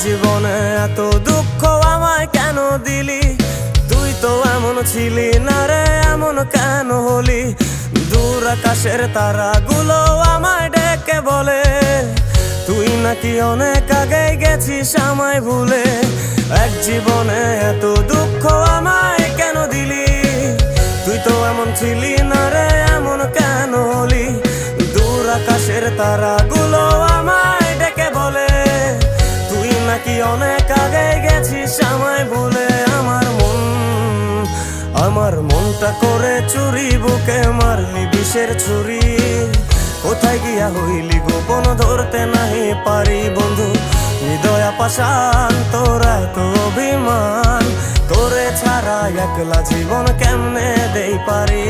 জীবনে এত দুঃখ আমায় কেন দিলি? তুই তো এমন ছিলি না রে, এমন কেন হলি? দূর আকাশের তারাগুলো আমায় ডেকে বলে তুই নাকি অনেক আগে গেছিস আমায় ভুলে। এক জীবনে এত দুঃখ আমায় কেন দিলি? তুই তো এমন ছিলি না রে, এমন কেন হলি? দূর আকাশের তারাগুলো আমায় ডেকে বলে তুই নাকি অনেক আগে গেছিস আমায় ভুলে। আমার মনটা করে চুরি, বুকে মারলি বিষের ছুরি। কোথায় গিয়া হইলি গোপন ধরতে নাহি পারি বন্ধু। হৃদয় পাষাণ তোর এত অভিমান, তোরে ছাড়া একলা জীবন কেমনে দেই পারি?